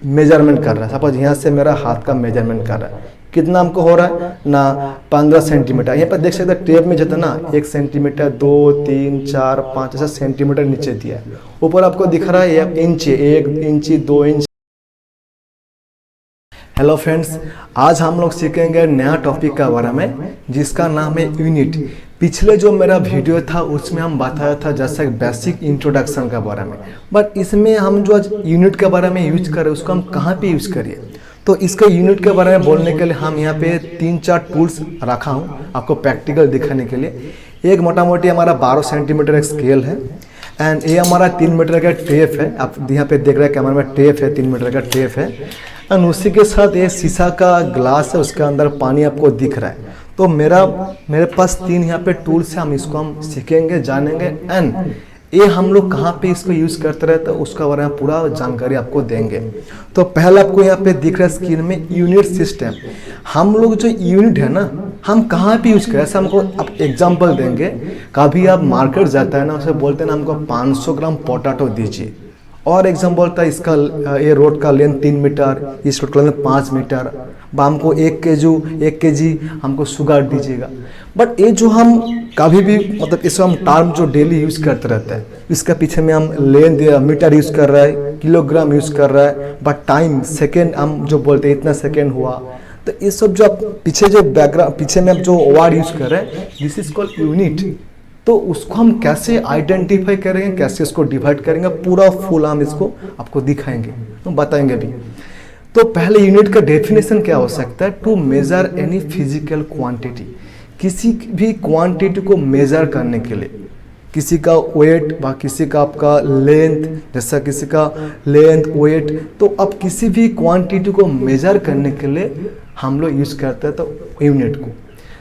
Measurement कर रहा है। सपोज यहाँ से मेरा हाथ का मेजरमेंट कर रहा है, कितना हमको हो रहा है ना 15 सेंटीमीटर। यहाँ पर देख सकते हैं टेप में जितना 1 सेंटीमीटर 2 3 4 5 ऐसा सेंटीमीटर नीचे दिया है। ऊपर आपको दिख रहा है inch, 1 inch 2 inch. Hello friends, आज हम लोग सीखेंगे नया टॉपिक के बारे में जिसका नाम है यूनिट। पिछले जो मेरा वीडियो था उसमें हम बताया था जैसे बेसिक इंट्रोडक्शन के बारे में, बट इसमें हम जो आज यूनिट के बारे में यूज करें उसको हम कहाँ पे यूज करिए। तो इसके यूनिट के बारे में बोलने के लिए हम यहाँ पे 3-4 टूल्स रखा हूँ आपको प्रैक्टिकल दिखाने के लिए। एक मोटा मोटी हमारा 12 सेंटीमीटर एक स्केल है एंड ये हमारा 3 मीटर का टेप है। आप यहाँ पे देख रहे हैं कैमरा में टेप है, 3 मीटर का टेप है एंड उसी के साथ ये शीशा का ग्लास है, उसके अंदर पानी आपको दिख रहा है। तो मेरे पास 3 यहाँ पे टूल्स है, हम इसको हम सीखेंगे जानेंगे एंड ये हम लोग कहाँ पे इसको यूज करते रहते हैं उसका बारे में पूरा जानकारी आपको देंगे। तो पहले आपको यहाँ पे दिख रहा है स्क्रीन में यूनिट सिस्टम। हम लोग जो यूनिट है ना हम कहाँ पे यूज करें, ऐसा हमको आप एग्जांपल देंगे। कभी आप मार्केट जाता है ना, उसे बोलते हैं ना हमको 500 ग्राम पोटैटो दीजिए, और एग्जाम्पल था इसका ये रोड का लेंथ 3 मीटर, इस रोड का लेंथ 5 मीटर, हमको 1 केजी हमको शुगर दीजिएगा। बट ये जो हम कभी भी मतलब इस हम टर्म जो डेली यूज करते रहते हैं, इसके पीछे में हम लेंथ मीटर यूज कर रहा है, किलोग्राम यूज कर रहा है, बट टाइम सेकेंड हम जो बोलते हैं इतना सेकेंड हुआ। तो ये सब जो आप पीछे जो बैकग्राउंड पीछे में आप जो वर्ड यूज कर रहे हैं दिस इज कॉल्ड यूनिट। तो उसको हम कैसे आइडेंटिफाई करेंगे, कैसे इसको डिवाइड करेंगे, पूरा फुल हम इसको आपको दिखाएंगे तो बताएंगे भी। तो पहले यूनिट का डेफिनेशन क्या हो सकता है, to measure any physical quantity. किसी भी क्वांटिटी को मेजर करने के लिए, किसी का वेट व किसी का आपका लेंथ, जैसा किसी का लेंथ वेट, तो अब किसी भी क्वांटिटी को मेजर करने के लिए हम लोग यूज करते हैं तो यूनिट को।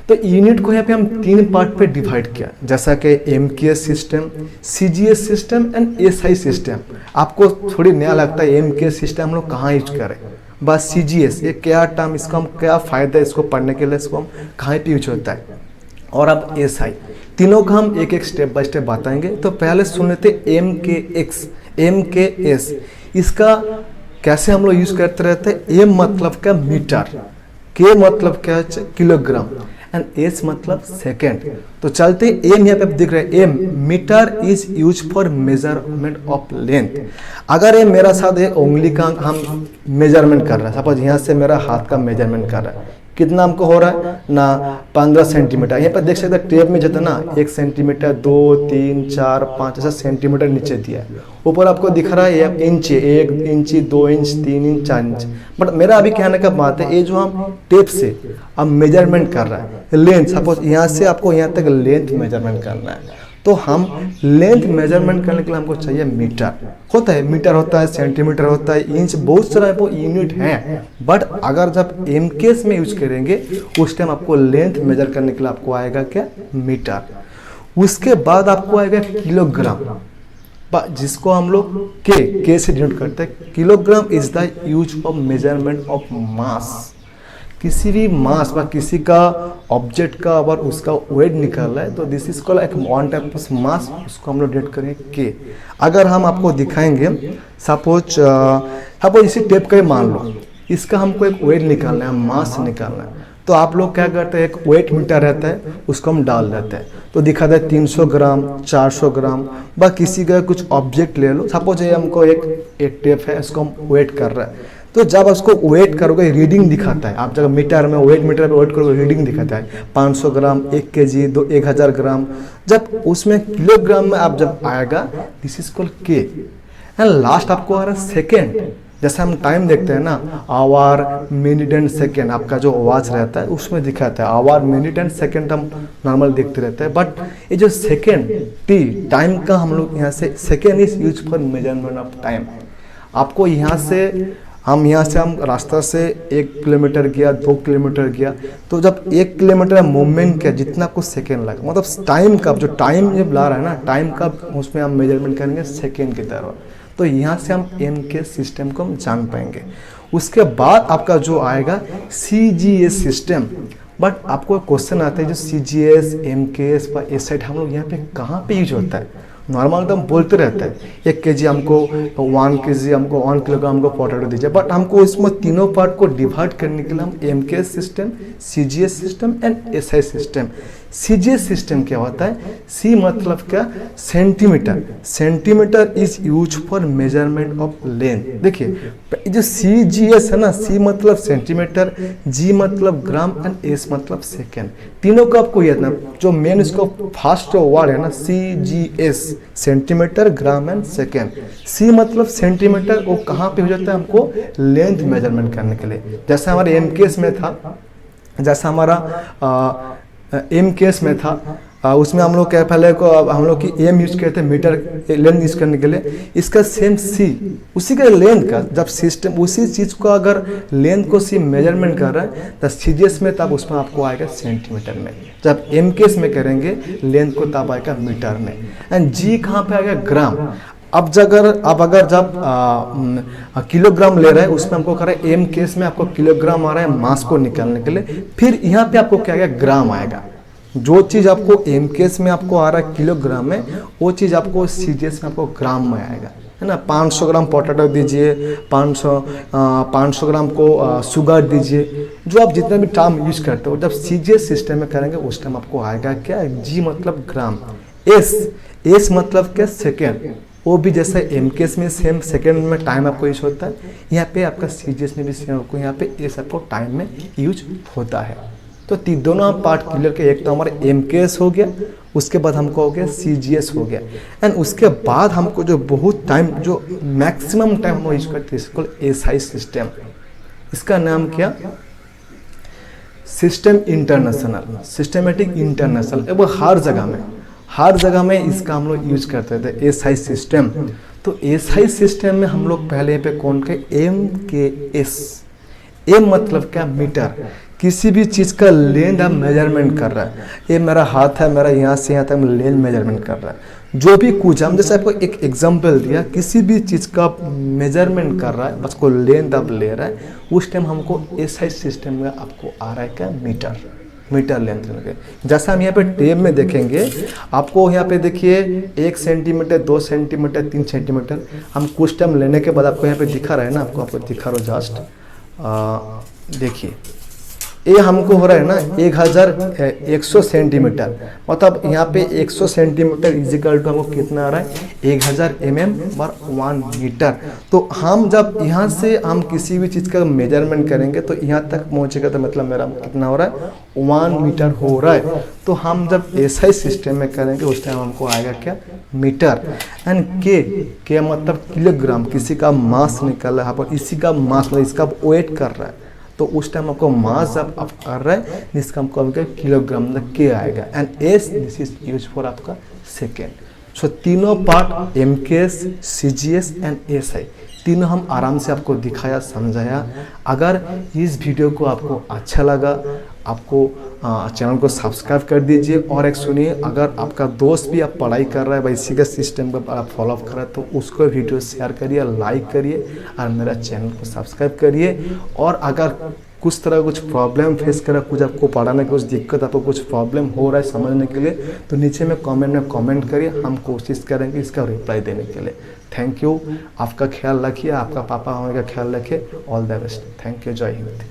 तो यूनिट को यहाँ पे हम 3 पार्ट पे डिवाइड किया, जैसा कि MKS system, CGS system and SI system. आपको थोड़ी नया लगता है एमकेएस सिस्टम हम लोग कहाँ यूज करें, बस सीजीएस ये क्या टर्म, इसका हम क्या फ़ायदा है इसको पढ़ने के लिए, इसको हम कहाँ पे यूज होता है। और अब एसआई, तीनों का हम एक एक स्टेप बाय स्टेप बताएंगे। तो पहले सुन लेते एमकेएस। इसका कैसे हम लोग यूज करते रहते हैं। एम मतलब क्या मीटर, के मतलब क्या है किलोग्राम एंड एस मतलब सेकेंड। तो चलते एम यहाँ पे दिख रहा है, M metre is use for measurement of length. अगर ये मेरा साथ ये उंगली का हम मेजरमेंट कर रहा है, सपोज यहाँ से मेरा हाथ का मेजरमेंट कर रहा है, कितना हमको हो रहा है ना 15 सेंटीमीटर। यहाँ पर देख सकते हैं टेप में जितना 1 सेंटीमीटर 2 3 4 5 ऐसा सेंटीमीटर नीचे दिया है। ऊपर आपको दिख रहा है inch, 1 inch 2 inch 3 inch 4 inch. But मेरा अभी कहने का बात है ये जो हम टेप से अब मेजरमेंट कर रहा है लेंथ, सपोज यहाँ से आपको यहाँ तक लेंथ मेजरमेंट करना है, तो हम लेंथ मेजरमेंट करने के लिए हमको चाहिए मीटर। होता है मीटर, होता है सेंटीमीटर, होता है इंच, बहुत सारा वो यूनिट है। बट अगर जब एमकेएस में यूज करेंगे उस टाइम आपको लेंथ मेजर करने के लिए आपको आएगा क्या, मीटर। उसके बाद आपको आएगा किलोग्राम, जिसको हम लोग के से डिनोट करते हैं। Kilogram is the use of measurement of mass. किसी भी मास व किसी का ऑब्जेक्ट का अगर उसका वेट निकल रहा है तो दिस इज कॉल्ड एक वन टाइप ऑफ मास, उसको हम लोग डिनोट करेंगे के। अगर हम आपको दिखाएंगे सपोज इसी टेप का ही मान लो, इसका हमको एक वेट निकालना है, मास निकालना है, तो आप लोग क्या करते हैं, एक वेट मीटर रहता है उसको हम डाल देते हैं, तो दिखाता है 300 ग्राम 400 ग्राम। व किसी का कुछ ऑब्जेक्ट ले लो, सपोज ये हमको एक टेप है, इसको हम वेट कर रहा है, तो जब उसको वेट करोगे रीडिंग दिखाता है। आप जब मीटर में वेट मीटर पे वेट करोगे रीडिंग दिखाता है 500 ग्राम 1 केजी 1000 ग्राम। जब उसमें किलोग्राम में आप जब आएगा दिस इज कॉल्ड के। एंड लास्ट आपको आ रहा है सेकेंड। जैसे हम टाइम देखते हैं ना, आवर मिनट एंड सेकेंड, आपका जो वॉच रहता है उसमें दिखाता है आवर मिनट एंड सेकेंड, हम नॉर्मल देखते रहते हैं। बट ये जो सेकेंड टी टाइम का हम लोग यहाँ से second is use for measurement of time. आपको यहाँ से हम रास्ता से 1 किलोमीटर गया 2 किलोमीटर गया, तो जब 1 किलोमीटर मूवमेंट किया जितना कुछ सेकेंड लगा, मतलब टाइम का जो टाइम जब ला रहा है ना, टाइम का उसमें हम मेजरमेंट करेंगे सेकेंड की तरह। तो यहाँ से हम एम के सिस्टम को हम जान पाएंगे। उसके बाद आपका जो आएगा सीजीएस सिस्टम। बट आपको क्वेश्चन आता है जो सीजीएस एमकेएस व एसआई हम लोग यहाँ पे कहाँ पे यूज होता है, नॉर्मल तो हम बोलते रहते हैं 1 kg हमको 1 kg हमको 1 किलोग्राम हमको पोटैटो दीजिए, बट हमको इसमें तीनों पार्ट को डिवाइड करने के लिए हम MKS system, CGS system and SI system. CGS system क्या होता है? C मतलब क्या? Centimetre. Centimetre is use for measurement of length. देखिए जो CGS है ना, C मतलब सेंटीमीटर, G मतलब ग्राम एंड S मतलब सेकेंड। तीनों को आपको याद ना, जो मेन इसको फास्ट वर्ड है ना CGS, centimetre, gram and second. C मतलब सेंटीमीटर, वो कहाँ पे हो जाता है? हमको लेंथ मेजरमेंट करने के लिए। जैसे हमारे MKS में था, जैसा हमारा MKS में था, उसमें हम लोग क्या पहले को हम लोग की एम यूज करते हैं मीटर लेंथ यूज करने के लिए। इसका सेम C उसी का लेंथ का, जब सिस्टम उसी चीज़ को अगर लेंथ को C मेजरमेंट कर रहा है तो CGS में तब उसमें आपको आएगा सेंटीमीटर में, जब MKS में करेंगे लेंथ को तब आएगा मीटर में। एंड G कहाँ पे आएगा? ग्राम। अब अगर जब किलोग्राम ले रहे हैं उसमें हमको कर रहा है MKS में आपको किलोग्राम आ रहा है मास को निकालने के लिए, फिर यहाँ पे आपको क्या आएगा? ग्राम आएगा। जो चीज़ आपको MKS में आपको आ रहा है किलोग्राम में, वो चीज़ आपको CGS में आपको ग्राम में आएगा, है ना। 500 ग्राम पोटैटो दीजिए, 500 ग्राम को शुगर दीजिए, जो आप जितना भी टर्म यूज करते हो, जब CGS सिस्टम में करेंगे उस टाइम आपको आएगा क्या? G मतलब ग्राम। S मतलब क्या? सेकेंड। वो भी जैसे MKS में सेम सेकेंड में टाइम आपको यूज होता है, यहाँ पे आपका CGS में भी सेम आपको यहाँ पे S आपको टाइम में यूज होता है। तो दोनों पार्ट क्लियर के, एक तो हमारे MKS हो गया, उसके बाद हमको हो गया CGS हो गया, एंड उसके बाद हमको जो बहुत टाइम, जो मैक्सिमम टाइम हम यूज करते हैं इसको SI सिस्टम। इसका नाम क्या? System international, systematic international. वो हर जगह में इसका हम लोग यूज करते थे SI सिस्टम। तो SI सिस्टम में हम लोग पहले पे कौन के? MKS। M मतलब क्या? मीटर। किसी भी चीज़ का लेंथ आप मेजरमेंट कर रहा है, ये मेरा हाथ है, मेरा यहाँ से यहाँ तक लेंथ मेजरमेंट कर रहा है। जो भी कुछ हम जैसे आपको एक एग्जांपल दिया, किसी भी चीज़ का मेजरमेंट कर रहा है, बस को लेंथ आप ले रहा है, उस टाइम हमको SI सिस्टम में आपको आ रहा है क्या? मीटर लेंथ लगे। जैसा हम यहाँ पे टेप में देखेंगे, आपको यहाँ पे देखिए 1 सेंटीमीटर, 2 सेंटीमीटर, 3 सेंटीमीटर, हम कुछ टाइम लेने के बाद आपको यहाँ पे दिखा रहा है ना, आपको दिखा रहा हो जस्ट देखिए, ये हमको हो रहा है ना 1100 सेंटीमीटर, मतलब यहाँ पे 100 सेंटीमीटर इजिकल टू हमको कितना आ रहा है? 1000 mm/1 मीटर। तो हम जब यहाँ से हम किसी भी चीज़ का मेजरमेंट करेंगे तो यहाँ तक पहुँचेगा, तो मतलब मेरा कितना हो रहा है? 1 मीटर हो रहा है। तो हम जब SI सिस्टम में करेंगे उस टाइम हमको आएगा क्या? मीटर। एंड के मतलब किलोग्राम, किसी का मास निकल रहा है पर इसी का मास मतलब इसका वेट कर रहा है, तो उस टाइम आपको मास जब आप कर रहे हैं जिसका हमको किलोग्राम में के आएगा। And S this is use for आपका सेकेंड। सो तीनों part MKS, CGS and SI तीनों हम आराम से आपको दिखाया, समझाया। अगर इस वीडियो को आपको अच्छा लगा, आपको चैनल को सब्सक्राइब कर दीजिए। और एक सुनिए, अगर आपका दोस्त भी आप पढ़ाई कर रहा है इसी का सिस्टम को आप फॉलो कर रहे हैं तो उसको वीडियो शेयर करिए, लाइक करिए और मेरा चैनल को सब्सक्राइब करिए। और अगर कुछ तरह कुछ प्रॉब्लम फेस करा, कुछ आपको पढ़ाने की कुछ दिक्कत, आपको कुछ प्रॉब्लम हो रहा है समझने के लिए, तो नीचे में कमेंट करिए, हम कोशिश करेंगे इसका रिप्लाई देने के लिए। Thank you. आपका ख्याल रखिए, आपका पापा होने का ख्याल रखिए। All the best. Thank you. जय हिंद।